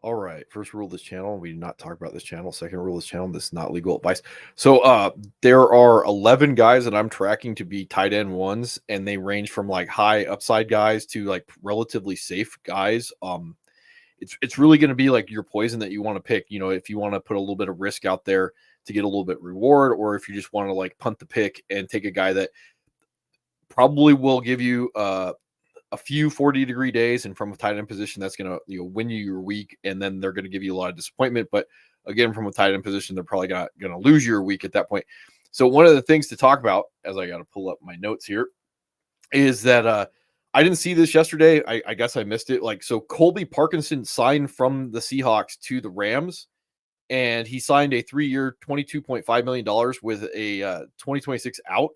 All right. First rule of this channel, we do not talk about this channel. Second rule of this channel, this is not legal advice. So there are 11 guys that I'm tracking to be tight end ones, and they range from like high upside guys to like relatively safe guys. It's really going to be like your poison that you want to pick. You know, if you want to put a little bit of risk out there to get a little bit reward, or if you just want to like punt the pick and take a guy that probably will give you a few 40-degree days, and from a tight end position, that's going to win you your week, and then they're going to give you a lot of disappointment. But again, from a tight end position, they're probably going to lose your week at that point. So one of the things to talk about, as I got to pull up my notes here, is that I didn't see this yesterday. I guess I missed it. Like, so Colby Parkinson signed from the Seahawks to the Rams, and he signed a 3-year, $22.5 million with a 2026 out.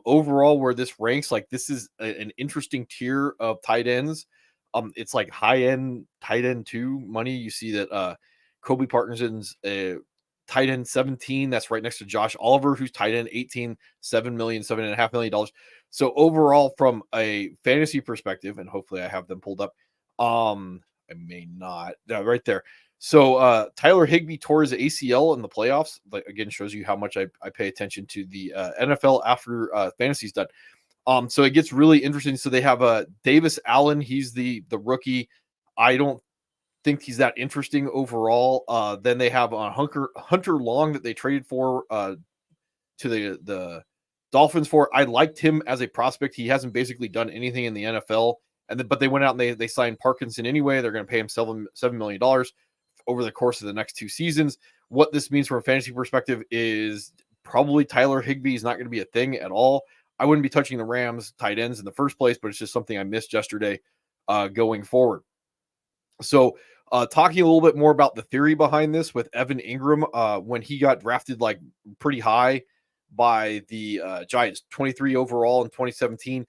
Overall, where this ranks, like this is an interesting tier of tight ends. It's like high end tight end 2 money. You see that Kobe Parkinson's tight end 17. That's right next to Josh Oliver, who's tight end 18, $7.5 million. So overall, from a fantasy perspective, and hopefully I have them pulled up. I may not. Right there. So Tyler Higbee tore his ACL in the playoffs. Like, again, shows you how much I pay attention to the NFL after fantasy's done. So it gets really interesting. So they have Davis Allen. He's the rookie. I don't think he's that interesting overall. Then they have Hunter Long that they traded for to the Dolphins for. I liked him as a prospect. He hasn't basically done anything in the NFL. But they went out and they signed Parkinson anyway. They're going to pay him $7 million over the course of the next 2 seasons. What this means from a fantasy perspective is probably Tyler Higbee is not going to be a thing at all. I wouldn't be touching the Rams tight ends in the first place, but it's just something I missed yesterday going forward. So talking a little bit more about the theory behind this with Evan Ingram, when he got drafted like pretty high by the Giants, 23 overall in 2017,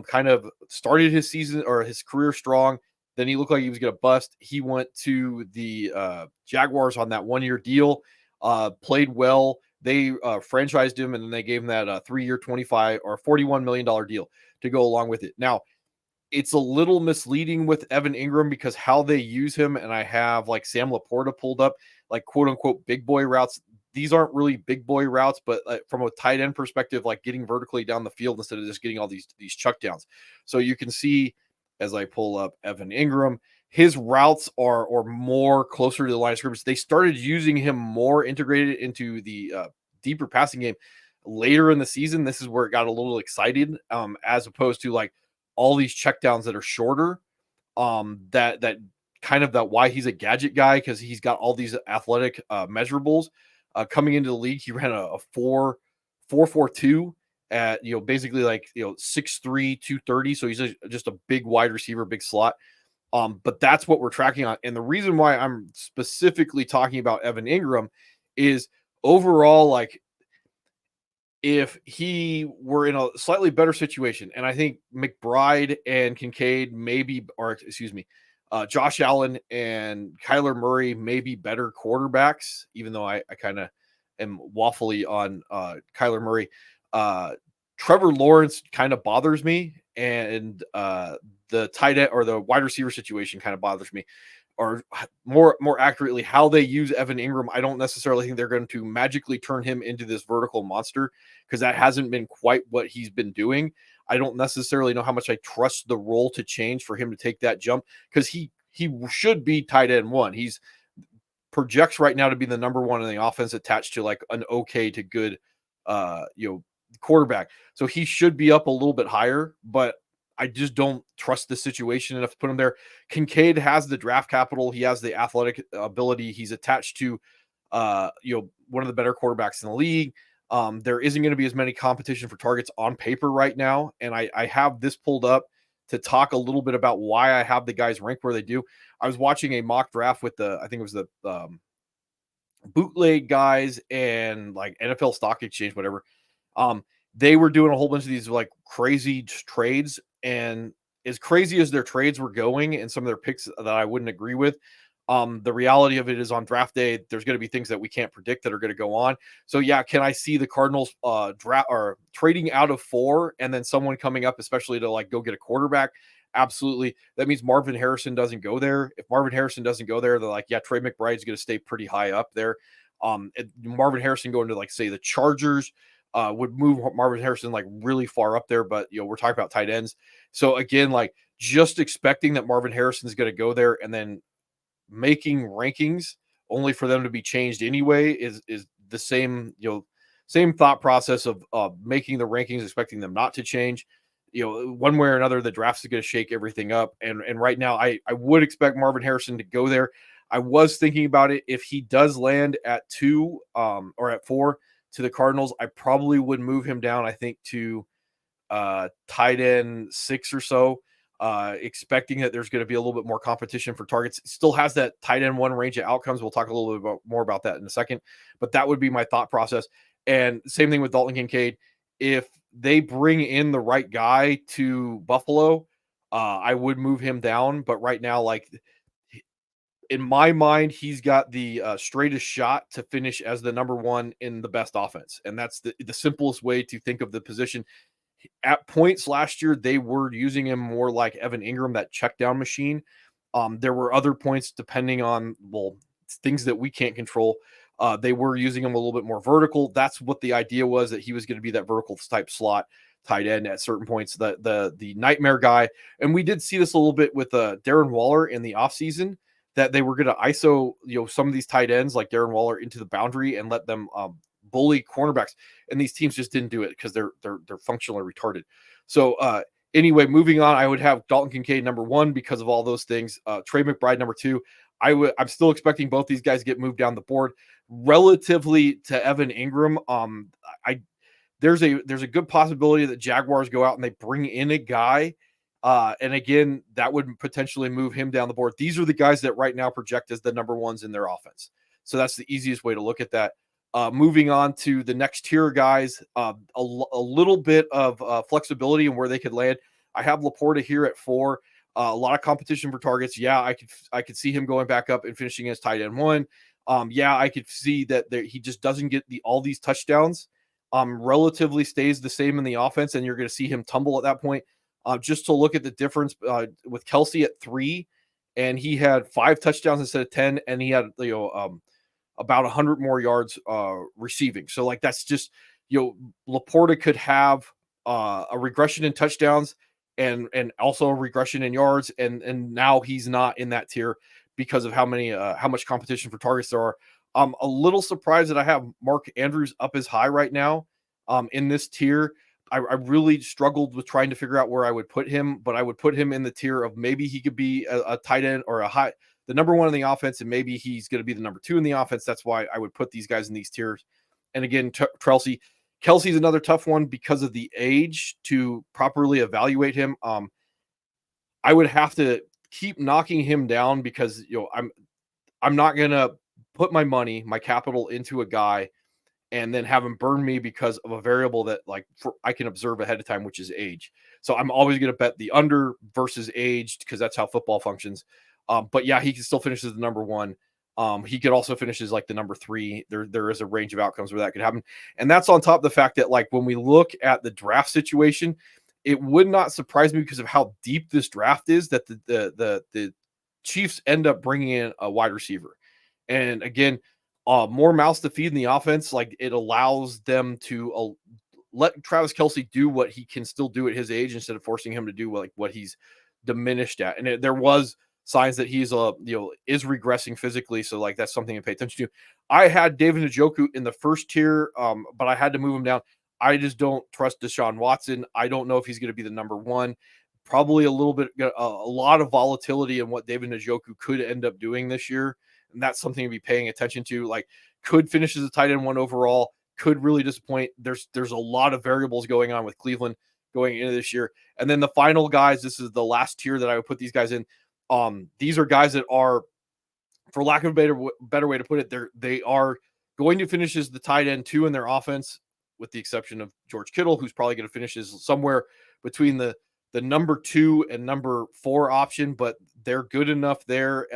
kind of started his season or his career strong. Then he looked like he was going to bust. He went to the Jaguars on that 1-year deal, played well. They franchised him, and then they gave him that 3-year, 25 or $41 million deal to go along with it. Now, it's a little misleading with Evan Ingram because how they use him, and I have like Sam Laporta pulled up, like quote unquote big boy routes. These aren't really big boy routes, but from a tight end perspective, like getting vertically down the field instead of just getting all these chuck downs. So you can see as I pull up Evan Ingram, his routes are more closer to the line of scrimmage. They started using him more integrated into the deeper passing game later in the season. This is where it got a little excited, as opposed to like all these checkdowns that are shorter. That kind of that why he's a gadget guy, because he's got all these athletic measurables. Coming into the league, he ran a 4.42 at basically like 6'3", 230. So he's just a big wide receiver, big slot. But that's what we're tracking on. And the reason why I'm specifically talking about Evan Ingram is overall, like, if he were in a slightly better situation, and I think McBride and Kincaid maybe, or excuse me, Josh Allen and Kyler Murray may be better quarterbacks, even though I kind of am waffly on Kyler Murray. Trevor Lawrence kind of bothers me, and the tight end or the wide receiver situation kind of bothers me. Or more accurately, how they use Evan Ingram. I don't necessarily think they're going to magically turn him into this vertical monster, because that hasn't been quite what he's been doing. I don't necessarily know how much I trust the role to change for him to take that jump, because he should be tight end 1. He's projects right now to be the number 1 in the offense, attached to like an okay to good quarterback. So he should be up a little bit higher, but I just don't trust the situation enough to put him there. Kincaid has the draft capital. He has the athletic ability. He's attached to, one of the better quarterbacks in the league. There isn't going to be as many competition for targets on paper right now. And I have this pulled up to talk a little bit about why I have the guys ranked where they do. I was watching a mock draft with I think it was the bootleg guys and like NFL Stock Exchange, whatever. They were doing a whole bunch of these like crazy trades, and as crazy as their trades were going and some of their picks that I wouldn't agree with, the reality of it is on draft day, there's going to be things that we can't predict that are going to go on. So yeah, can I see the Cardinals draft or trading out of 4 and then someone coming up, especially to like go get a quarterback? Absolutely. That means Marvin Harrison doesn't go there. If Marvin Harrison doesn't go there, they're like, yeah, Trey McBride's going to stay pretty high up there. Marvin Harrison going to like say the Chargers would move Marvin Harrison like really far up there. But we're talking about tight ends. So again, like just expecting that Marvin Harrison is going to go there and then making rankings only for them to be changed anyway is the same same thought process of making the rankings expecting them not to change. One way or another the draft is going to shake everything up, and right now I would expect Marvin Harrison to go there. I was thinking about it. If he does land at 2 or at 4 to the Cardinals, I probably would move him down, I think, to tight end 6 or so, expecting that there's going to be a little bit more competition for targets. It still has that tight end 1 range of outcomes. We'll talk a little bit more about that in a second, but that would be my thought process. And same thing with Dalton Kincaid. If they bring in the right guy to Buffalo, I would move him down. But right now, like in my mind, he's got the straightest shot to finish as the number 1 in the best offense, and that's the simplest way to think of the position. At points last year, they were using him more like Evan Ingram, that check down machine. There were other points depending on things that we can't control. They were using him a little bit more vertical. That's what the idea was, that he was going to be that vertical type slot tight end at certain points, the nightmare guy. And we did see this a little bit with Darren Waller in the offseason, that they were going to ISO some of these tight ends like Darren Waller into the boundary and let them bully cornerbacks, and these teams just didn't do it because they're functionally retarded. So anyway, moving on, I would have Dalton Kincaid number 1 because of all those things. Trey McBride number 2. I'm still expecting both these guys to get moved down the board relatively to Evan Ingram. There's a good possibility that Jaguars go out and they bring in a guy. And again, that would potentially move him down the board. These are the guys that right now project as the number 1s in their offense. So that's the easiest way to look at that. Moving on to the next tier guys, a little bit of flexibility in where they could land. I have Laporta here at 4. A lot of competition for targets. Yeah, I could see him going back up and finishing as tight end 1. Yeah, I could see that he just doesn't get all these touchdowns. Relatively stays the same in the offense, and you're going to see him tumble at that point. Just to look at the difference with Kelsey at 3, and he had 5 touchdowns instead of 10, and he had about 100 more yards receiving. So like that's just Laporta could have a regression in touchdowns and also a regression in yards, and now he's not in that tier because of how much competition for targets there are. I'm a little surprised that I have Mark Andrews up as high right now in this tier. I really struggled with trying to figure out where I would put him, but I would put him in the tier of maybe he could be a tight end or the number 1 in the offense, and maybe he's going to be the number 2 in the offense. That's why I would put these guys in these tiers. And again, Kelsey's another tough one because of the age to properly evaluate him. I would have to keep knocking him down because I'm not going to put my capital into a guy and then have him burn me because of a variable that I can observe ahead of time, which is age. So I'm always going to bet the under versus age because that's how football functions. But yeah, he can still finish as the number 1. He could also finish as like the number 3. There is a range of outcomes where that could happen. And that's on top of the fact that like when we look at the draft situation, it would not surprise me because of how deep this draft is that the Chiefs end up bringing in a wide receiver. And again, more mouths to feed in the offense. Like it allows them to let Travis Kelce do what he can still do at his age instead of forcing him to do what he's diminished at. And there was signs that he's is regressing physically. So like that's something to pay attention to. I had David Njoku in the first tier, but I had to move him down. I just don't trust Deshaun Watson. I don't know if he's going to be the number 1. Probably a lot of volatility in what David Njoku could end up doing this year. And that's something to be paying attention to. Like could finish as a tight end 1 overall, could really disappoint. There's a lot of variables going on with Cleveland going into this year. And then the final guys, this is the last tier that I would put these guys in. These are guys that are, for lack of a better way to put it, they are going to finish as the tight end 2 in their offense, with the exception of George Kittle, who's probably going to finish as somewhere between the number 2 and number 4 option, but they're good enough there.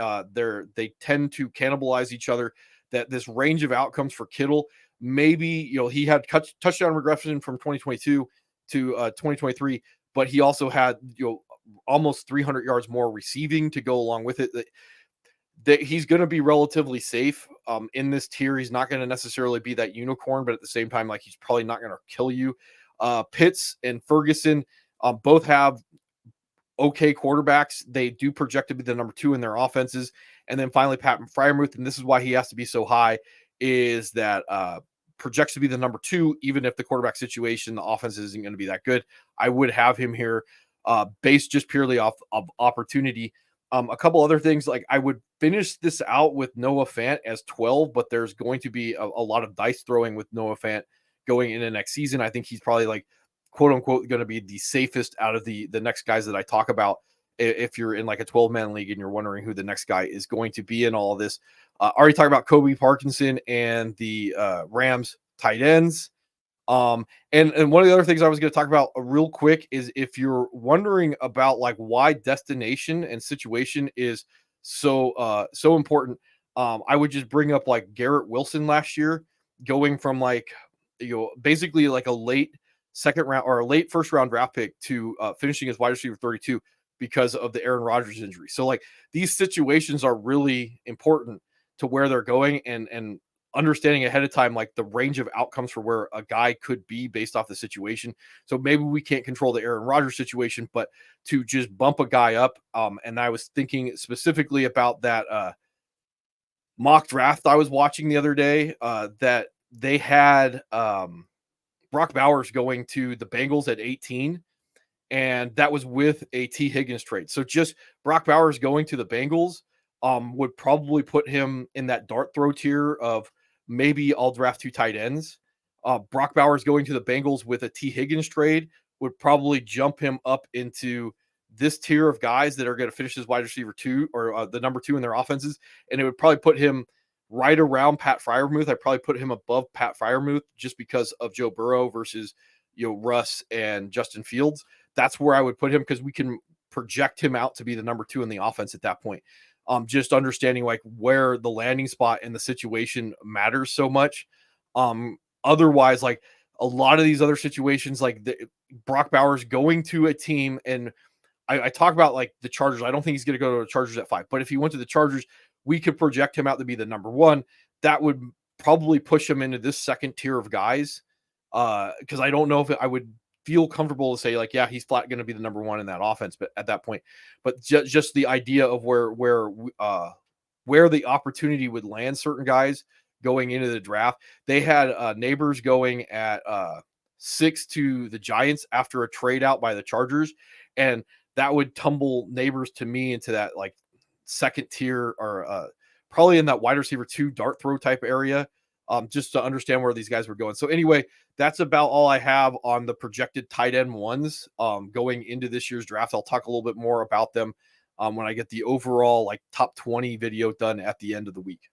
They tend to cannibalize each other. That this range of outcomes for Kittle, maybe he had touchdown regression from 2022 to 2023, but he also had almost 300 yards more receiving to go along with it. That he's going to be relatively safe in this tier. He's not going to necessarily be that unicorn, but at the same time, like he's probably not going to kill you. Pitts and Ferguson both have okay quarterbacks. They do project to be the number 2 in their offenses. And then finally, Pat Fryermuth, and this is why he has to be so high, is that projects to be the number 2, even if the quarterback situation, the offense isn't going to be that good. I would have him here based just purely off of opportunity. A couple other things, like I would finish this out with Noah Fant as 12, but there's going to be a lot of dice throwing with Noah Fant going into next season. I think he's probably like quote unquote going to be the safest out of the next guys that I talk about. If you're in like a 12-man league and you're wondering who the next guy is going to be in all of this, already talked about Kobe Parkinson and the Rams tight ends. And one of the other things I was going to talk about real quick is if you're wondering about like why destination and situation is so important, I would just bring up like Garrett Wilson last year, going from like basically like a late second round or a late first round draft pick to finishing as wide receiver 32 because of the Aaron Rodgers injury. So like these situations are really important to where they're going, and understanding ahead of time like the range of outcomes for where a guy could be based off the situation. So maybe we can't control the Aaron Rodgers situation, but to just bump a guy up. And I was thinking specifically about that mock draft I was watching the other day, that they had Brock Bowers going to the Bengals at 18, and that was with a T. Higgins trade. So just Brock Bowers going to the Bengals would probably put him in that dart throw tier of maybe I'll draft 2 tight ends. Brock Bowers going to the Bengals with a T. Higgins trade would probably jump him up into this tier of guys that are going to finish as wide receiver 2 or the number 2 in their offenses. And it would probably put him right around Pat Fryermuth. I'd probably put him above Pat Fryermuth just because of Joe Burrow versus Russ and Justin Fields. That's where I would put him because we can project him out to be the number 2 in the offense at that point. Just understanding like where the landing spot and the situation matters so much. Otherwise, like a lot of these other situations, like Brock Bowers going to a team, and I talk about like the Chargers. I don't think he's going to go to the Chargers at 5, but if he went to the Chargers, we could project him out to be the number 1. That would probably push him into this second tier of guys. Because I don't know if I would feel comfortable to say like, yeah, he's flat going to be the number 1 in that offense, but at that point, but just the idea of where the opportunity would land certain guys going into the draft. They had Neighbors going at 6 to the Giants after a trade out by the Chargers, and that would tumble Neighbors to me into that like second tier or probably in that wide receiver 2 dart throw type area. Just to understand where these guys were going. So anyway, that's about all I have on the projected tight end ones going into this year's draft. I'll talk a little bit more about them when I get the overall like top 20 video done at the end of the week.